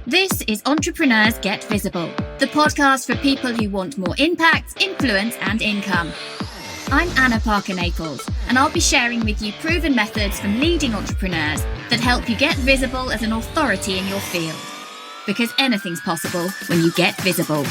This is Entrepreneurs Get Visible, the podcast for people who want more impact, influence, and income. I'm Anna Parker-Naples, and I'll be sharing with you proven methods from leading entrepreneurs that help you get visible as an authority in your field. Because anything's possible when you get visible.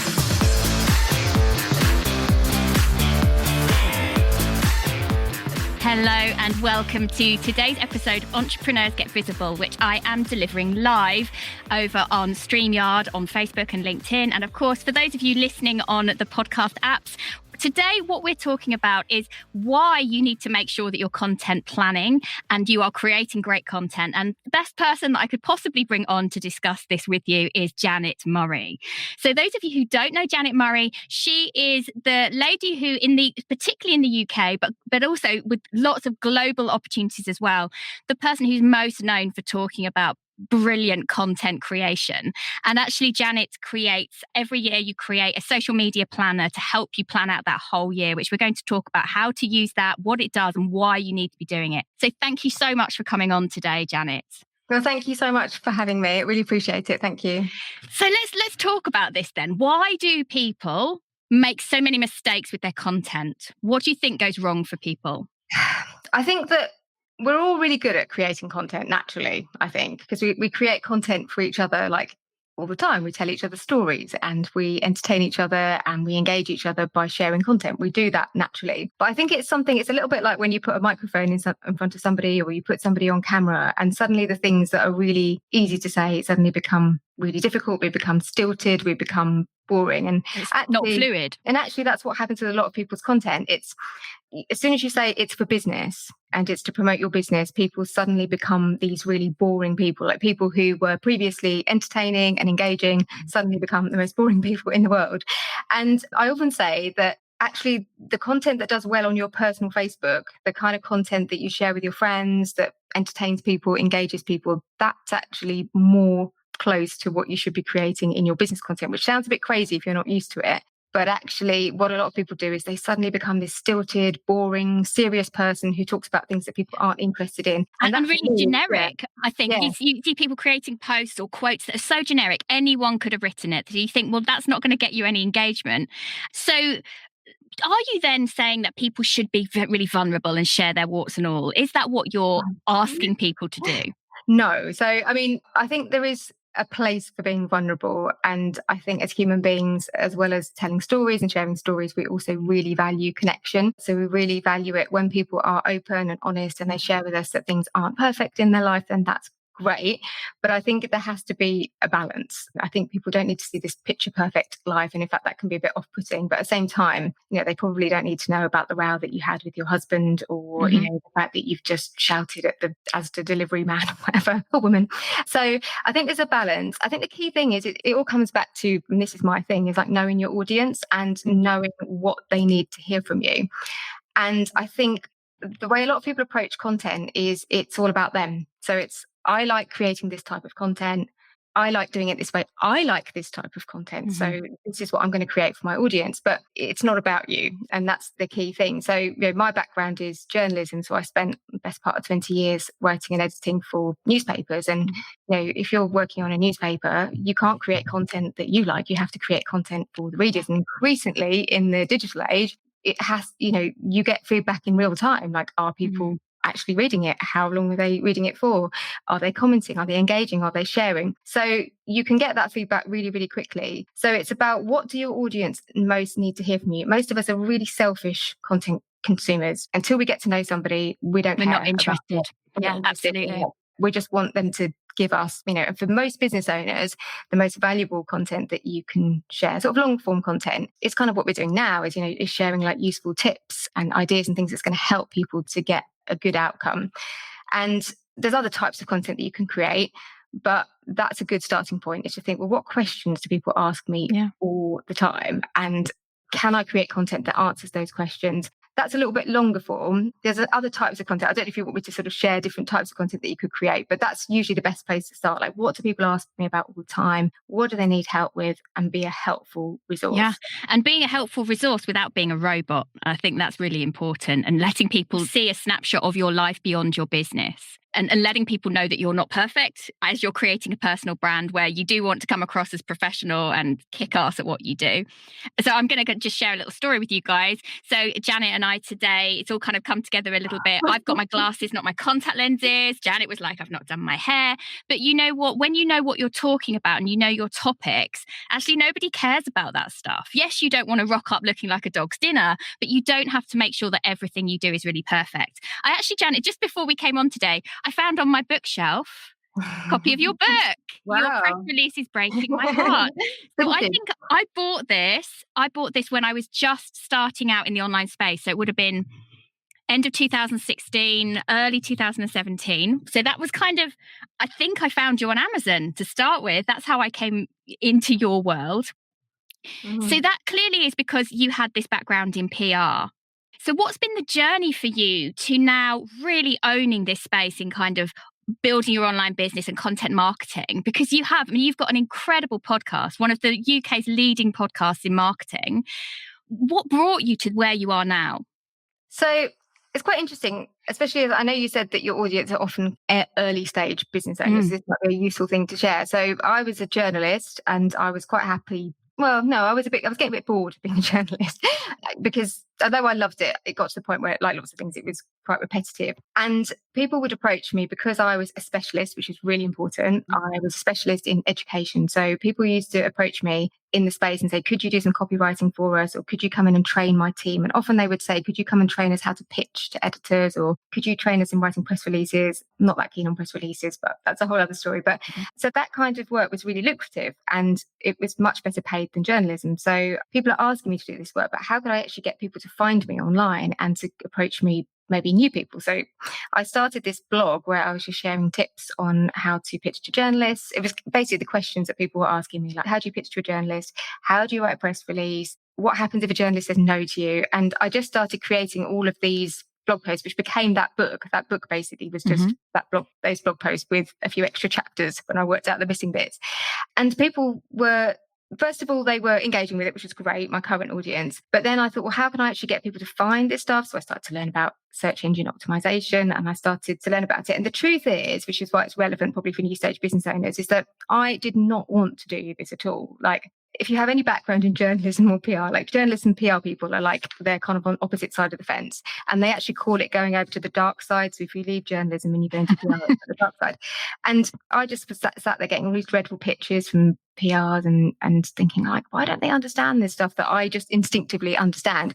Hello and welcome to today's episode of Entrepreneurs Get Visible, which I am delivering live over on StreamYard, on Facebook and LinkedIn. And of course, for those of you listening on the podcast apps, today, what we're talking about is why you need to make sure that you're content planning and you are creating great content. And the best person that I could possibly bring on to discuss this with you is Janet Murray. So those of you who don't know Janet Murray, she is the lady who, particularly in the UK, but also with lots of global opportunities as well, the person who's most known for talking about brilliant content creation. And actually, Janet creates, every year you create a social media planner to help you plan out that whole year, which we're going to talk about how to use that, what it does and why you need to be doing it. So thank you so much for coming on today, Janet. Well, thank you so much for having me. I really appreciate it. Thank you. So let's talk about this then. Why do people make so many mistakes with their content? What do you think goes wrong for people? I think that we're all really good at creating content naturally, I think, because we create content for each other like all the time. We tell each other stories and we entertain each other and we engage each other by sharing content. We do that naturally. But I think it's a little bit like when you put a microphone in front of somebody or you put somebody on camera and suddenly the things that are really easy to say suddenly become really difficult. We become stilted. We become boring. And it's not fluid. And actually, that's what happens with a lot of people's content. It's as soon as you say it's for business and it's to promote your business, people suddenly become these really boring people, like people who were previously entertaining and engaging, suddenly become the most boring people in the world. And I often say that actually the content that does well on your personal Facebook, the kind of content that you share with your friends that entertains people, engages people, that's actually more close to what you should be creating in your business content, which sounds a bit crazy if you're not used to it. But actually, what a lot of people do is they suddenly become this stilted, boring, serious person who talks about things that people aren't interested in. And really generic, yeah. I think. Yeah. You see people creating posts or quotes that are so generic, anyone could have written it. So you think, well, that's not going to get you any engagement. So are you then saying that people should be really vulnerable and share their warts and all? Is that what you're asking people to do? No. So, I think there is a place for being vulnerable. And I think as human beings, as well as telling stories and sharing stories, we also really value connection. So we really value it when people are open and honest and they share with us that things aren't perfect in their life, then that's great. But I think there has to be a balance. I think people don't need to see this picture perfect life. And in fact, that can be a bit off-putting. But at the same time, they probably don't need to know about the row that you had with your husband or, the fact that you've just shouted at the Asda delivery man or whatever, or woman. So I think there's a balance. I think the key thing is it all comes back to, and this is my thing, is like knowing your audience and knowing what they need to hear from you. And I think the way a lot of people approach content is it's all about them. So I like creating this type of content. I like doing it this way. I like this type of content. So this is what I'm going to create for my audience, but it's not about you. And that's the key thing. So my background is journalism. So I spent the best part of 20 years writing and editing for newspapers. And, if you're working on a newspaper, you can't create content that you like. You have to create content for the readers. And recently in the digital age, it has, you get feedback in real time. Like, are people actually reading it? How long are they reading it for? Are they commenting? Are they engaging? Are they sharing? So you can get that feedback really, really quickly. So it's about what do your audience most need to hear from you? Most of us are really selfish content consumers. Until we get to know somebody, we're not interested. Yeah, absolutely. We just want them to give us, for most business owners, the most valuable content that you can share, sort of long form content. It's kind of what we're doing now is sharing like useful tips and ideas and things that's going to help people to get a good outcome. And there's other types of content that you can create, but that's a good starting point, is to think, well, what questions do people ask me all the time? And can I create content that answers those questions? That's a little bit longer form. There's other types of content. I don't know if you want me to sort of share different types of content that you could create, but that's usually the best place to start. Like, what do people ask me about all the time? What do they need help with? And be a helpful resource. Yeah. And being a helpful resource without being a robot. I think that's really important, and letting people see a snapshot of your life beyond your business. and letting people know that you're not perfect as you're creating a personal brand where you do want to come across as professional and kick ass at what you do. So I'm going to just share a little story with you guys. So Janet and I today, it's all kind of come together a little bit. I've got my glasses, not my contact lenses. Janet was like, I've not done my hair. But you know what? When you know what you're talking about and you know your topics, actually nobody cares about that stuff. Yes, you don't want to rock up looking like a dog's dinner, but you don't have to make sure that everything you do is really perfect. I actually, Janet, just before we came on today, I found on my bookshelf a copy of your book. Wow. Your press release is breaking my heart. So I think I bought this when I was just starting out in the online space. So it would have been end of 2016, early 2017. So that was kind of, I think I found you on Amazon to start with. That's how I came into your world. So that clearly is because you had this background in PR. So what's been the journey for you to now really owning this space in kind of building your online business and content marketing? Because you've got an incredible podcast, one of the UK's leading podcasts in marketing. What brought you to where you are now? So it's quite interesting, especially as I know you said that your audience are often early stage business owners. This might be a useful thing to share. So I was a journalist and I was quite happy. Well, no, I was getting a bit bored of being a journalist because although I loved it, it got to the point where, like lots of things, it was quite repetitive. And people would approach me because I was a specialist, which is really important. I was a specialist in education. So people used to approach me in the space and say, could you do some copywriting for us? Or could you come in and train my team? And often they would say, could you come and train us how to pitch to editors? Or could you train us in writing press releases? I'm not that keen on press releases, but that's a whole other story. But so that kind of work was really lucrative and it was much better paid than journalism. So people are asking me to do this work, but how could I actually get people to find me online and to approach me, maybe new people? So I started this blog where I was just sharing tips on how to pitch to journalists. It was basically the questions that people were asking me, like, how do you pitch to a journalist? How do you write a press release? What happens if a journalist says no to you? And I just started creating all of these blog posts, which became that book. That book basically was just those blog posts with a few extra chapters when I worked out the missing bits. And people were, first of all, they were engaging with it, which was great, my current audience. But then I thought, well, how can I actually get people to find this stuff? So I started to learn about search engine optimization and I started to learn about it. And the truth is, which is why it's relevant probably for new stage business owners, is that I did not want to do this at all. Like, if you have any background in journalism or PR, like journalists and PR people are like, they're kind of on opposite side of the fence. And they actually call it going over to the dark side. So if you leave journalism and you go into PR, it's the dark side. And I just sat there getting all these dreadful pitches from PRs and thinking like, why don't they understand this stuff that I just instinctively understand?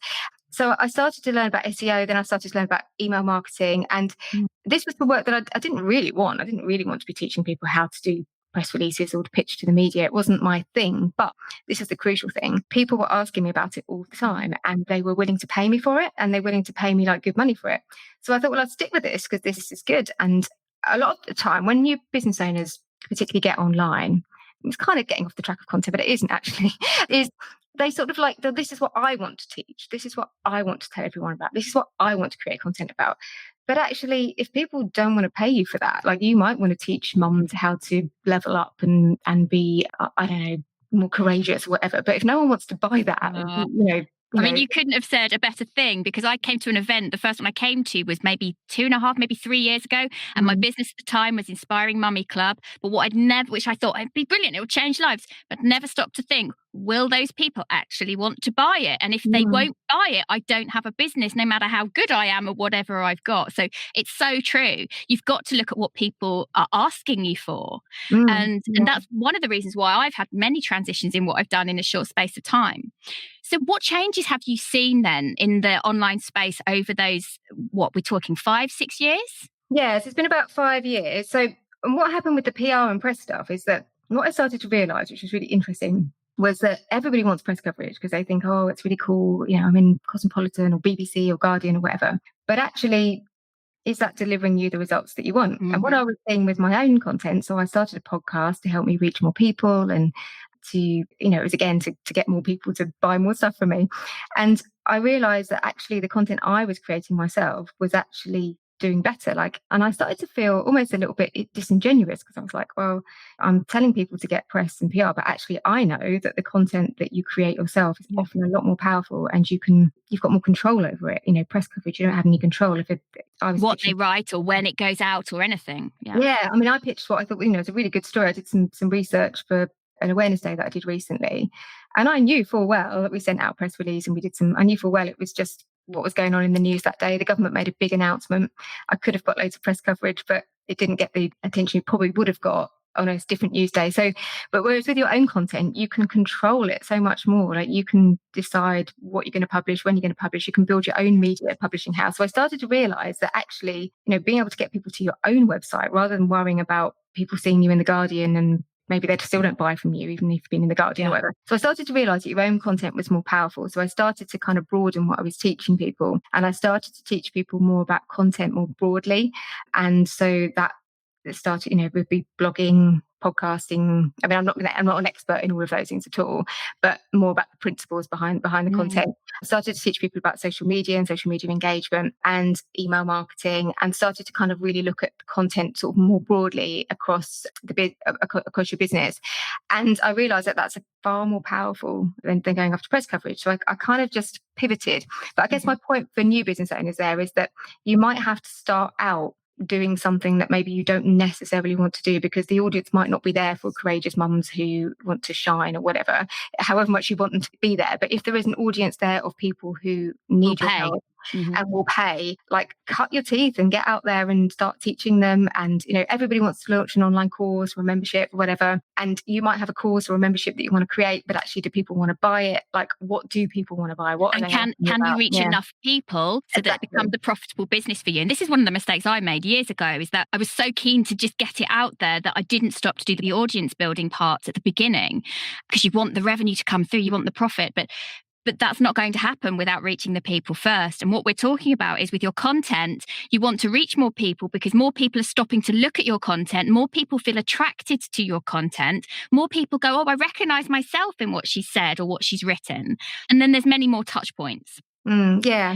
So I started to learn about SEO, then I started to learn about email marketing. And this was the work that I didn't really want. I didn't really want to be teaching people how to do press releases or to pitch to the media. It wasn't my thing, but this is the crucial thing. People were asking me about it all the time and they were willing to pay me for it and they're willing to pay me like good money for it. So I thought, well, I'd stick with this because this is good. And a lot of the time when new business owners particularly get online, it's kind of getting off the track of content, but it isn't actually, is they sort of like, this is what I want to teach. This is what I want to tell everyone about. This is what I want to create content about. But actually, if people don't want to pay you for that, like you might want to teach mums how to level up and be, I don't know, more courageous or whatever. But if no one wants to buy that, I mean, you couldn't have said a better thing because I came to an event. The first one I came to was maybe 2.5, maybe 3 years ago. And my business at the time was Inspiring Mummy Club. But which I thought it'd be brilliant, it would change lives, but never stopped to think, will those people actually want to buy it? And if they won't buy it, I don't have a business, no matter how good I am or whatever I've got. So it's so true. You've got to look at what people are asking you for. And that's one of the reasons why I've had many transitions in what I've done in a short space of time. So what changes have you seen then in the online space over those, what we're talking, 5-6 years? Yes, it's been about 5 years. So and what happened with the PR and press stuff is that what I started to realise, which was really interesting, was that everybody wants press coverage because they think, oh, it's really cool. You know, I'm in Cosmopolitan or BBC or Guardian or whatever. But actually, is that delivering you the results that you want? And what I was saying with my own content, so I started a podcast to help me reach more people and to, it was again to get more people to buy more stuff from me. And I realized that actually the content I was creating myself was actually doing better. And I started to feel almost a little bit disingenuous, because I was like, well, I'm telling people to get press and PR, but actually I know that the content that you create yourself is often a lot more powerful, and you've got more control over it. Press coverage, you don't have any control if I was what they write or when it goes out or anything. Yeah. I mean, I pitched what I thought, was a really good story. I did some research for an awareness day that I did recently. And I knew full well that we sent out a press release, and I knew full well it was just what was going on in the news that day. The government made a big announcement. I could have got loads of press coverage, but it didn't get the attention you probably would have got on a different news day. But whereas with your own content, you can control it so much more. Like, you can decide what you're going to publish, when you're going to publish. You can build your own media publishing house. So I started to realize that actually, being able to get people to your own website rather than worrying about people seeing you in The Guardian and maybe they still don't buy from you, even if you've been in The Guardian or whatever. So I started to realize that your own content was more powerful. So I started to kind of broaden what I was teaching people. And I started to teach people more about content more broadly. And so that started, would be blogging, podcasting. I mean, I'm not an expert in all of those things at all, but more about the principles behind the content. I started to teach people about social media and social media engagement and email marketing, and started to kind of really look at content sort of more broadly across across your business. And I realized that that's far more powerful than going after press coverage. So I kind of just pivoted. But I guess my point for new business owners there is that you might have to start out doing something that maybe you don't necessarily want to do, because the audience might not be there for courageous mums who want to shine or whatever, however much you want them to be there. But if there is an audience there of people who need your help and will pay, cut your teeth and get out there and start teaching them. And, everybody wants to launch an online course or a membership or whatever. And you might have a course or a membership that you want to create, but actually, do people want to buy it? What do people want to buy? Can you reach enough people so that it becomes a profitable business for you? And this is one of the mistakes I made years ago, is that I was so keen to just get it out there that I didn't stop to do the audience building parts at the beginning, because you want the revenue to come through, you want the profit, but that's not going to happen without reaching the people first. And what we're talking about is, with your content, you want to reach more people, because more people are stopping to look at your content. More people feel attracted to your content. More people go, oh, I recognize myself in what she said or what she's written. And then there's many more touch points. Yeah.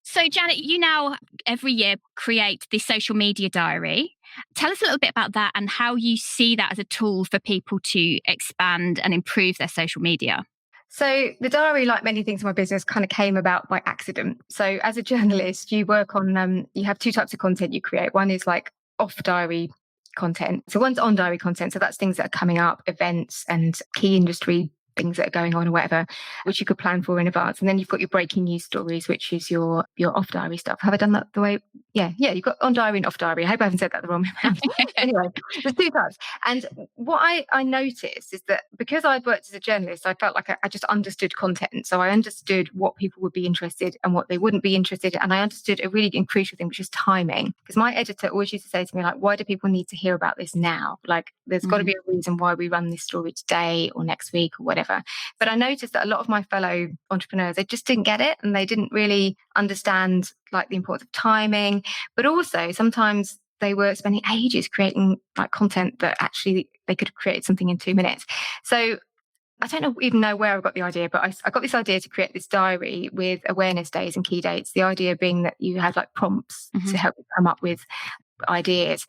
So Janet, you now every year create the social media diary. Tell us a little bit about that and how you see that as a tool for people to expand and improve their social media. So the diary, like many things in my business, kind of came about by accident. So as a journalist, you work on, you have two types of content you create. One is off diary content. So one's on diary content. So that's things that are coming up, events and key industry things that are going on or whatever, which you could plan for in advance. And then you've got your breaking news stories, which is your off diary stuff. Have I done that the way? Yeah. You've got on diary and off diary. I hope I haven't said that the wrong way around. Anyway, there's two types. And what I noticed is that because I'd worked as a journalist, I felt like I just understood content. So I understood what people would be interested and what they wouldn't be interested in. And I understood a really crucial thing, which is timing. Because my editor always used to say to me, why do people need to hear about this now? There's got to be a reason why we run this story today or next week or whatever. But I noticed that a lot of my fellow entrepreneurs, they just didn't get it, and they didn't really understand the importance of timing. But also sometimes they were spending ages creating content that actually they could have created something in 2 minutes. So I don't even know where I got the idea, but I got this idea to create this diary with awareness days and key dates. The idea being that you have prompts to help you come up with ideas.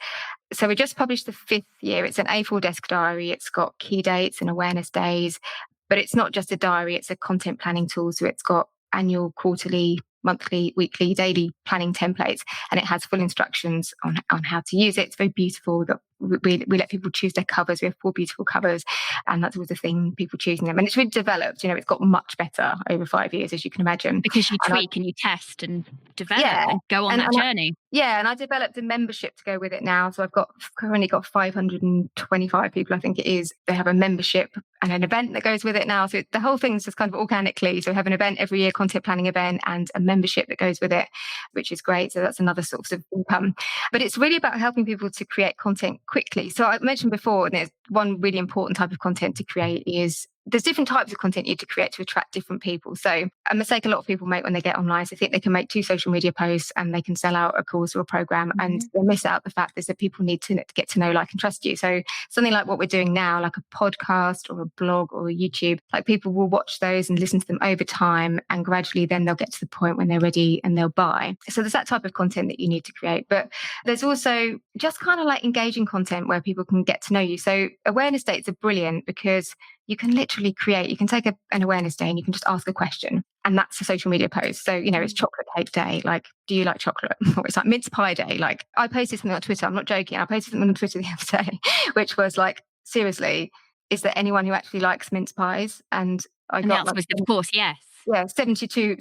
So we just published the 5th year. It's an A4 desk diary. It's got key dates and awareness days, but it's not just a diary. It's a content planning tool. So it's got annual, quarterly, monthly, weekly, daily planning templates, and it has full instructions on how to use it. It's very beautiful. We let people choose their covers. We have 4 beautiful covers, and that's always the thing, people choosing them. And it's really developed. It's got much better over 5 years, as you can imagine. Because you tweak and you test and develop and go on that journey. And I developed a membership to go with it now. So I've currently got 525 people, I think it is. They have a membership and an event that goes with it now. So the whole thing's just kind of organically. So we have an event every year, content planning event, and a membership that goes with it, which is great. So that's another source of income. But it's really about helping people to create content quickly. So I mentioned before, and there's one really important type of content to create is there's different types of content you need to create to attract different people. So a mistake a lot of people make when they get online is they think they can make 2 social media posts and they can sell out a course or a program, and they miss out the fact is that people need to get to know, like, and trust you. So something like what we're doing now, like a podcast or a blog or a YouTube, like people will watch those and listen to them over time, and gradually then they'll get to the point when they're ready and they'll buy. So there's that type of content that you need to create. But there's also just kind of like engaging content where people can get to know you. So awareness dates are brilliant because you can literally create, you can take an awareness day and you can just ask a question, and that's a social media post. So, it's chocolate cake day. Like, do you like chocolate? Or it's like mince pie day. Like, I posted something on Twitter. I'm not joking. I posted something on Twitter the other day, which was like, seriously, is there anyone who actually likes mince pies? And I got the answer was, of course, yes. Yeah, 72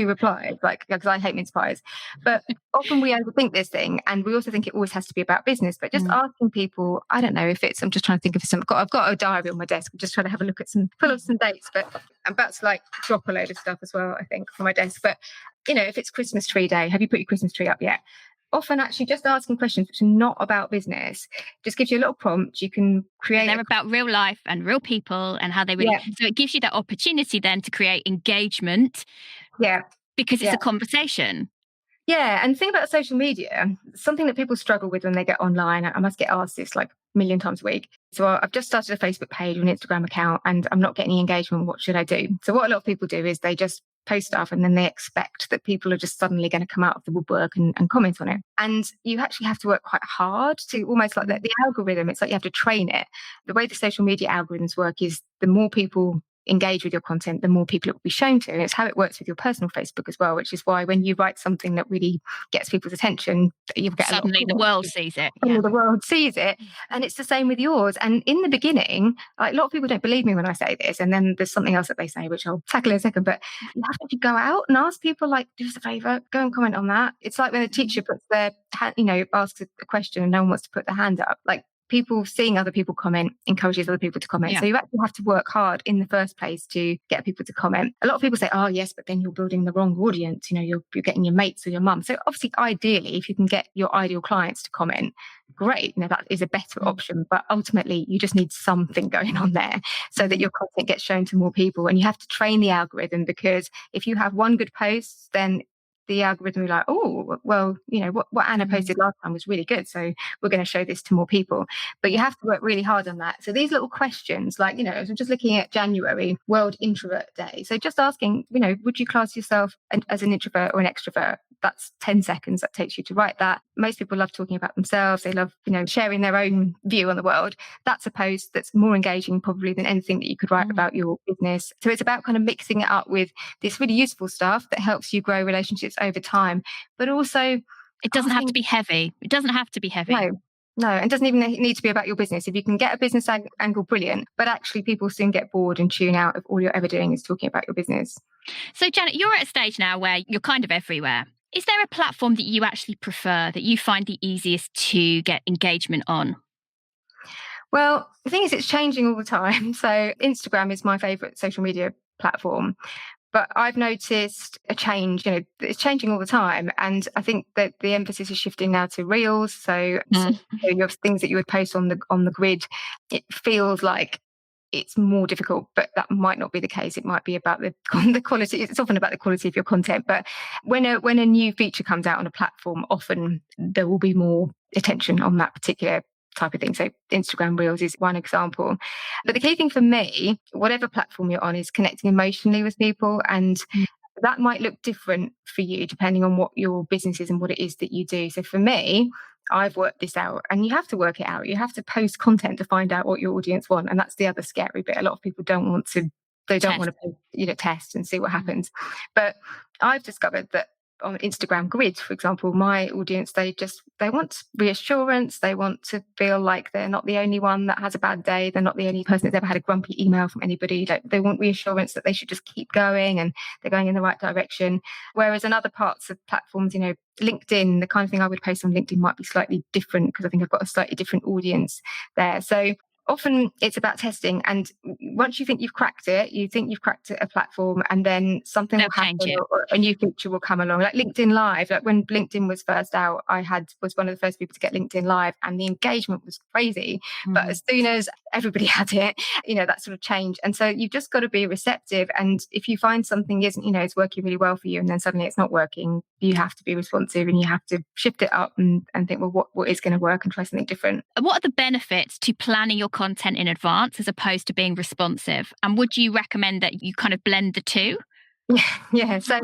replies, like, because I hate mince pies. But often we overthink this thing, and we also think it always has to be about business. But just asking people, I don't know if it's, I'm just trying to think of some, I've got a diary on my desk. I'm just trying to have a look at full of some dates, but I'm about to like drop a load of stuff as well, I think, from my desk. But, if it's Christmas tree day, have you put your Christmas tree up yet? Often actually just asking questions which are not about business just gives you a little prompt. You can create. They're about real life and real people and how they really. Yeah. So it gives you that opportunity then to create engagement. Yeah. Because it's a conversation. Yeah. And the thing about social media, something that people struggle with when they get online, I must get asked this like a million times a week. So I've just started a Facebook page or an Instagram account and I'm not getting any engagement. What should I do? So what a lot of people do is they just post stuff and then they expect that people are just suddenly going to come out of the woodwork and comment on it. And you actually have to work quite hard to almost like the algorithm. It's like you have to train it. The way the social media algorithms work is the more people engage with your content, the more people it will be shown to. And it's how it works with your personal Facebook as well, which is why when you write something that really gets people's attention, you'll get suddenly the world sees it. The world sees it. And it's the same with yours. And in the beginning, like, a lot of people don't believe me when I say this. And then there's something else that they say, which I'll tackle in a second. But you have to go out and ask people, like, do us a favor, go and comment on that. It's like when a teacher puts their hand, asks a question and no one wants to put their hand up. Like, people seeing other people comment encourages other people to comment. So you actually have to work hard in the first place to get people to comment. A lot of people say, oh yes, but then you're building the wrong audience. You're getting your mates or your mum. So obviously, ideally, if you can get your ideal clients to comment, great. That is a better option. But ultimately, you just need something going on there so that your content gets shown to more people. And you have to train the algorithm, because if you have one good post, then the algorithm will be like, oh, well, what Anna posted last time was really good, so we're going to show this to more people. But you have to work really hard on that. So these little questions, like, I'm just looking at January, World Introvert Day. So just asking, would you class yourself as an introvert or an extrovert? That's 10 seconds that takes you to write that. Most people love talking about themselves. They love, sharing their own view on the world. That's a post that's more engaging probably than anything that you could write about your business. So it's about kind of mixing it up with this really useful stuff that helps you grow relationships over time. But also, it doesn't have to be heavy. It doesn't have to be heavy. No, and it doesn't even need to be about your business. If you can get a business angle, brilliant. But actually, people soon get bored and tune out if all you're ever doing is talking about your business. So, Janet, you're at a stage now where you're kind of everywhere. Is there a platform that you actually prefer, that you find the easiest to get engagement on? Well, the thing is, it's changing all the time. So Instagram is my favourite social media platform. But I've noticed a change, it's changing all the time. And I think that the emphasis is shifting now to Reels. So you have things that you would post on the grid. It feels like it's more difficult, but that might not be the case. It might be about the quality. It's often about the quality of your content. But when a new feature comes out on a platform, often there will be more attention on that particular type of thing. So Instagram Reels is one example. But the key thing for me, whatever platform you're on, is connecting emotionally with people. And that might look different for you depending on what your business is and what it is that you do. So for me, I've worked this out, and you have to work it out. You have to post content to find out what your audience want. And that's the other scary bit. A lot of people don't want to test and see what happens. But I've discovered that on Instagram Grid, for example, my audience, they want reassurance. They want to feel like they're not the only one that has a bad day. They're not the only person that's ever had a grumpy email from anybody. They want reassurance that they should just keep going and they're going in the right direction. Whereas in other parts of platforms, LinkedIn, the kind of thing I would post on LinkedIn might be slightly different, because I think I've got a slightly different audience there. So often it's about testing. And once you think you've cracked it, a platform, and then something They'll will change happen, it. or a new feature will come along. Like LinkedIn Live, like when LinkedIn was first out, was one of the first people to get LinkedIn Live, and the engagement was crazy. But as soon as everybody had it, that sort of changed. And so you've just got to be receptive. And if you find something isn't, it's working really well for you, and then suddenly it's not working, you have to be responsive, and you have to shift it up and think, well, what is going to work, and try something different. What are the benefits to planning your content in advance as opposed to being responsive? And would you recommend that you kind of blend the two? Yeah. So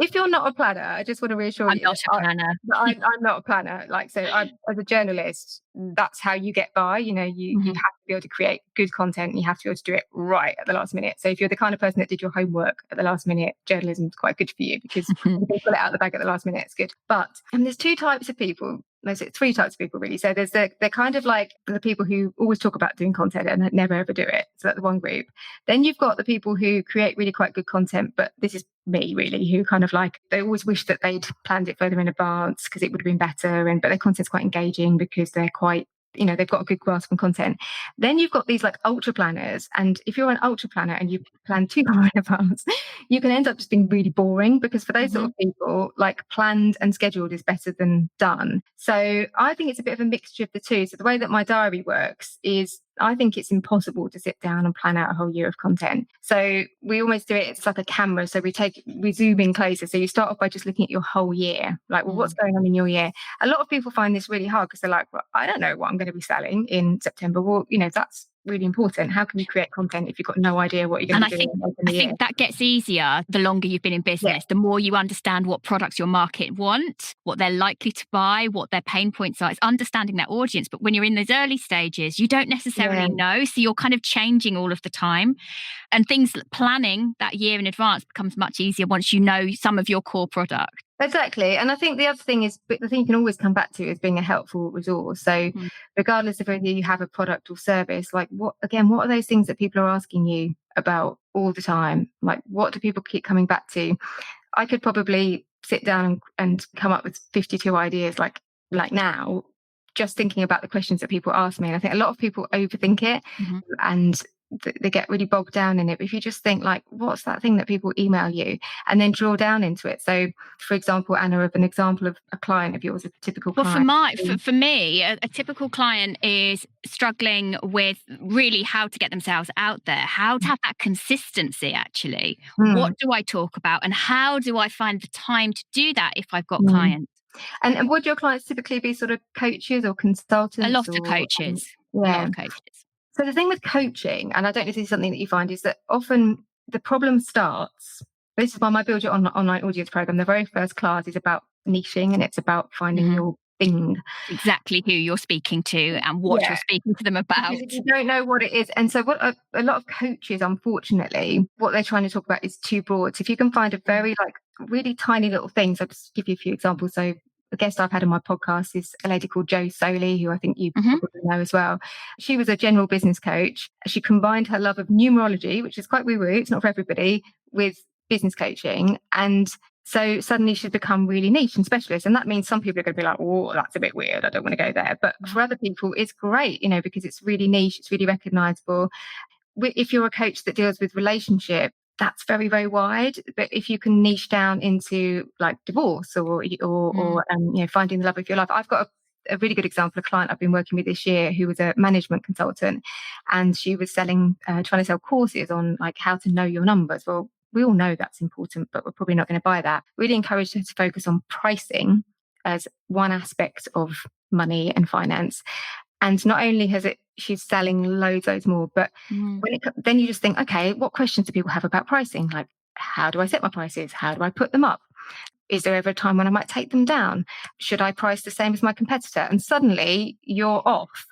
if you're not a planner, I just want to reassure I'm you not a planner. I'm not a planner. As a journalist, that's how you get by. You have to be able to create good content, and you have to be able to do it right at the last minute. So if you're the kind of person that did your homework at the last minute, journalism is quite good for you, because you can pull it out of the bag at the last minute. It's good. But there's two types of people. There's three types of people, really. So there's they're kind of like the people who always talk about doing content and never ever do it. So that's the one group. Then you've got the people who create really quite good content, but this is me really, who kind of like, they always wish that they'd planned it further in advance because it would have been better, but their content's quite engaging because they're quite, they've got a good grasp on content. Then you've got these like ultra planners, and if you're an ultra planner and you plan too far in advance, you can end up just being really boring, because for those sort of people, like, planned and scheduled is better than done. So I think it's a bit of a mixture of the two. So the way that my diary works is, I think it's impossible to sit down and plan out a whole year of content. So we almost do it, it's like a camera. So we zoom in closer. So you start off by just looking at your whole year. Like, well, what's going on in your year? A lot of people find this really hard because they're like, well, I don't know what I'm going to be selling in September. Well, that's really important. How can you create content if you've got no idea what you're going to do? I think that gets easier the longer you've been in business. The more you understand what products your market want, what they're likely to buy, what their pain points are. It's understanding that audience. But when you're in those early stages, you don't necessarily know. So you're kind of changing all of the time. And planning that year in advance becomes much easier once you know some of your core product. Exactly. And I think the other thing is, the thing you can always come back to is being a helpful resource. So regardless of whether you have a product or service, like, what are those things that people are asking you about all the time? Like, what do people keep coming back to? I could probably sit down and come up with 52 ideas like now, just thinking about the questions that people ask me. And I think a lot of people overthink it and they get really bogged down in it. But if you just think, like, what's that thing that people email you, and then drill down into it. So, for example, Anna, of an example of a client of yours, a typical client. Well, for me, a typical client is struggling with really how to get themselves out there, how to have that consistency, actually. What do I talk about, and how do I find the time to do that if I've got clients? And would your clients typically be sort of coaches or consultants? A lot of coaches. A lot of coaches. So the thing with coaching, and I don't know if this is something that you find, is that often the problem starts. This is why my Build Your Online Audience program, the very first class, is about niching, and it's about finding your thing. Exactly who you're speaking to and what you're speaking to them about. Because if you don't know what it is. And so what a lot of coaches, unfortunately, what they're trying to talk about is too broad. So if you can find a very, like, really tiny little thing. So I'll just give you a few examples. So a guest I've had on my podcast is a lady called Jo Soley, who I think you probably know as well. She was a general business coach. She combined her love of numerology, which is quite woo-woo, it's not for everybody, with business coaching. And so suddenly she's become really niche and specialist. And that means some people are going to be like, oh, that's a bit weird, I don't want to go there. But for other people, it's great, because it's really niche, it's really recognizable. If you're a coach that deals with relationship, that's very, very wide. But if you can niche down into, like, divorce or finding the love of your life. I've got a really good example, a client I've been working with this year who was a management consultant, and she was trying to sell courses on, like, how to know your numbers. Well, we all know that's important, but we're probably not going to buy that. Really encouraged her to focus on pricing as one aspect of money and finance. And not only she's selling loads more, but then you just think, okay, what questions do people have about pricing? Like, how do I set my prices? How do I put them up? Is there ever a time when I might take them down? Should I price the same as my competitor? And suddenly you're off.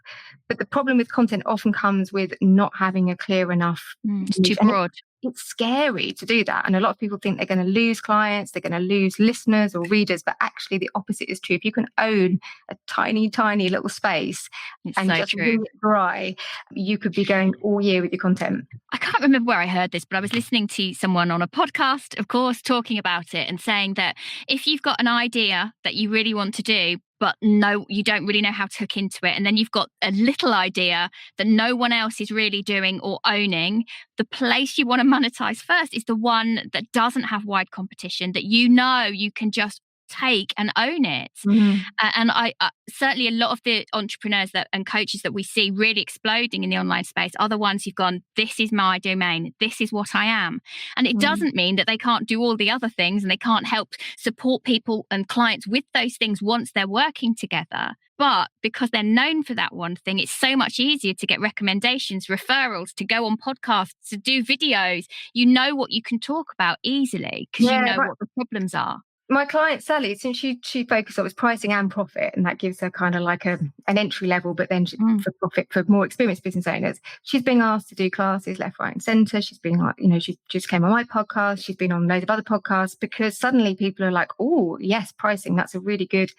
But the problem with content often comes with not having a clear enough. It's too broad. It's scary to do that. And a lot of people think they're going to lose clients, they're going to lose listeners or readers, but actually the opposite is true. If you can own a tiny, tiny little space just leave it dry, you could be going all year with your content. I can't can't remember where I heard this, but I was listening to someone on a podcast, of course, talking about it and saying that if you've got an idea that you really want to do, but no, you don't really know how to hook into it, and then you've got a little idea that no one else is really doing or owning, the place you want to monetize first is the one that doesn't have wide competition, that you can just take and own it. And I certainly a lot of the entrepreneurs and coaches that we see really exploding in the online space are the ones who've gone, this is my domain, this is what I am. And it doesn't mean that they can't do all the other things and they can't help support people and clients with those things once they're working together. But because they're known for that one thing, it's so much easier to get recommendations, referrals, to go on podcasts, to do videos. You know what you can talk about easily because you know what the problems are. My client Sally, since she focused on was pricing and profit, and that gives her kind of like an entry level, but then for profit for more experienced business owners, she's being asked to do classes left, right, and centre. She's been like, she just came on my podcast. She's been on loads of other podcasts because suddenly people are like, oh yes, pricing. That's a really good.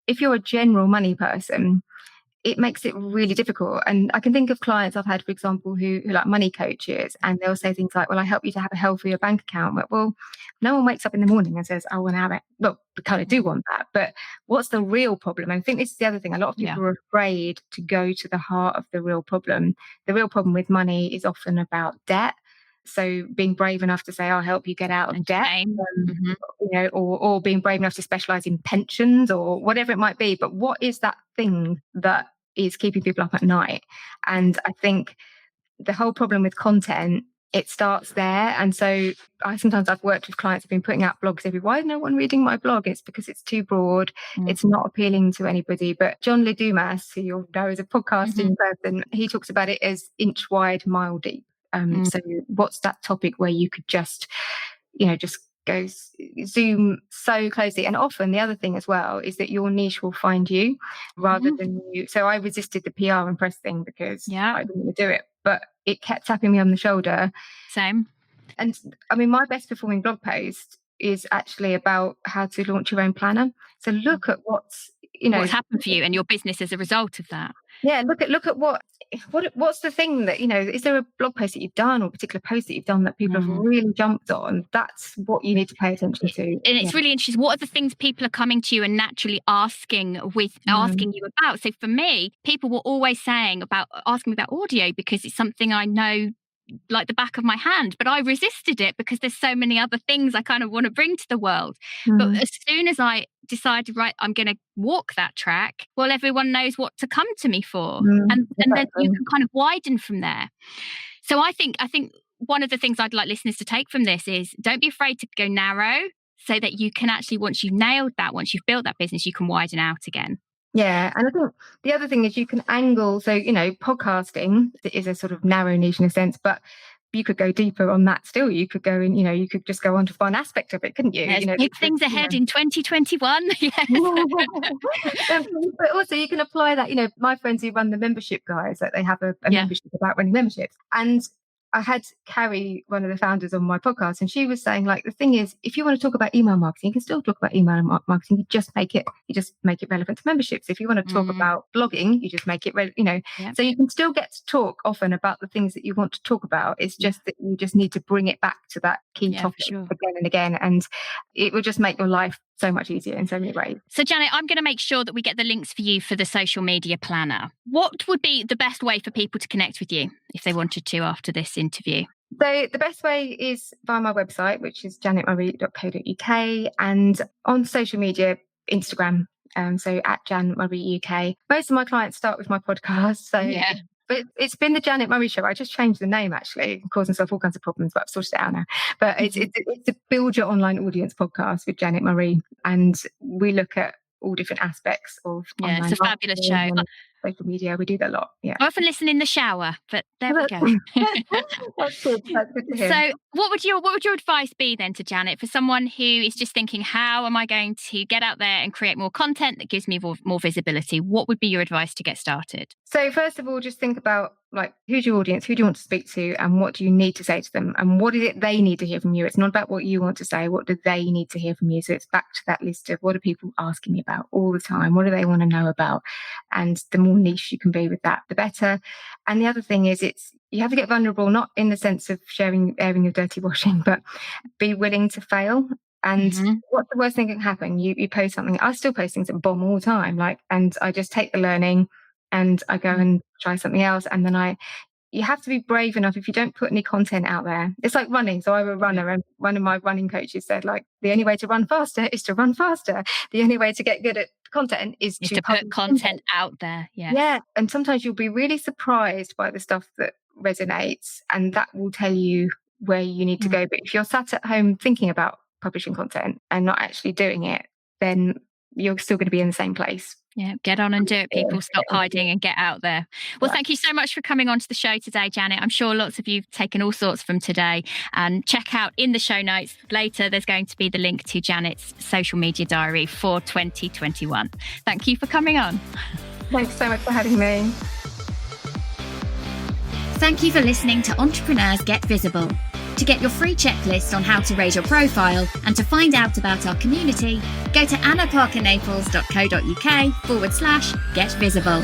If you're a general money person, it makes it really difficult. And I can think of clients I've had, for example, who like money coaches, and they'll say things like, well, I help you to have a healthier bank account. But, well, no one wakes up in the morning and says, I want to have it. Look, we kind of do want that. But what's the real problem? And I think this is the other thing. A lot of people are afraid to go to the heart of the real problem. The real problem with money is often about debt. So being brave enough to say, I'll help you get out of debt, or being brave enough to specialize in pensions or whatever it might be. But what is that thing that is keeping people up at night? And I think the whole problem with content, it starts there. And so I've worked with clients who've been putting out blogs every, why is no one reading my blog? It's because it's too broad. It's not appealing to anybody. But John Ledumas, who you'll know is a podcasting person, he talks about it as inch wide, mile deep. So what's that topic where you could just go zoom so closely? And often the other thing as well is that your niche will find you rather than you. So I resisted the PR and press thing because I didn't want to do it, but it kept tapping me on the shoulder. Same. And I mean, my best performing blog post is actually about how to launch your own planner. So look at what's happened for you and your business as a result of that. Yeah, look at what's the thing that, is there a blog post that you've done or a particular post that you've done that people have really jumped on? That's what you need to pay attention to. And it's really interesting. What are the things people are coming to you and naturally asking you about? So for me, people were always asking me about audio because it's something I know like the back of my hand, but I resisted it because there's so many other things I kind of want to bring to the world. But as soon as I decided, right, I'm going to walk that track, well, everyone knows what to come to me for. And then you can kind of widen from there. So I think one of the things I'd like listeners to take from this is don't be afraid to go narrow so that you can actually, once you've nailed that, once you've built that business, you can widen out again. Yeah. And I think the other thing is you can angle. So, podcasting is a sort of narrow niche in a sense, but you could go deeper on that still. You could go in, you could just go on to one aspect of it, couldn't you? There's big things ahead in 2021. Yes. But also you can apply that, my friends who run the membership guys, that they have a membership about running memberships. And I had Carrie, one of the founders, on my podcast, and she was saying, like, the thing is, if you want to talk about email marketing, you can still talk about email marketing. You just make it relevant to memberships. If you want to talk about blogging, you just make it, So you can still get to talk often about the things that you want to talk about. It's just that you just need to bring it back to that key topic again and again, and it will just make your life so much easier in so many ways. So Janet, I'm going to make sure that we get the links for you for the social media planner. What would be the best way for people to connect with you if they wanted to after this interview? So the best way is via my website, which is janetmarie.co.uk, and on social media, Instagram. So at Jan Marie UK. Most of my clients start with my podcast. So but it's been the Janet Murray Show. I just changed the name, actually, causing myself all kinds of problems, but I've sorted it out now. But it's a Build Your Online Audience podcast with Janet Murray. And we look at all different aspects of online. It's a fabulous show. Social media, we do that a lot. Yeah. I often listen in the shower, but there we go. That's good to hear. So what would your advice be then to Janet for someone who is just thinking, how am I going to get out there and create more content that gives me more visibility? What would be your advice to get started? So first of all, just think about, like, who's your audience? Who do you want to speak to? And what do you need to say to them? And what is it they need to hear from you? It's not about what you want to say. What do they need to hear from you? So it's back to that list of what are people asking me about all the time? What do they want to know about? And the more niche you can be with that, the better. And the other thing is you have to get vulnerable, not in the sense of airing your dirty washing, but be willing to fail. And what's the worst thing that can happen? You post something. I still post things that bomb all the time, and I just take the learning and I go and try something else. And then you have to be brave enough. If you don't put any content out there, it's like running. So I'm a runner, and one of my running coaches said, the only way to run faster is to run faster. The only way to get good at content is to put content out there. Yeah. And sometimes you'll be really surprised by the stuff that resonates, and that will tell you where you need to go. But if you're sat at home thinking about publishing content and not actually doing it, then you're still going to be in the same place. Yeah, get on and do it, people. Stop hiding and get out there. Well, thank you so much for coming on to the show today, Janet. I'm sure lots of you have taken all sorts from today. And check out in the show notes later, there's going to be the link to Janet's social media diary for 2021. Thank you for coming on. Thanks so much for having me. Thank you for listening to Entrepreneurs Get Visible. To get your free checklist on how to raise your profile and to find out about our community, go to annaparkernaples.co.uk/get visible.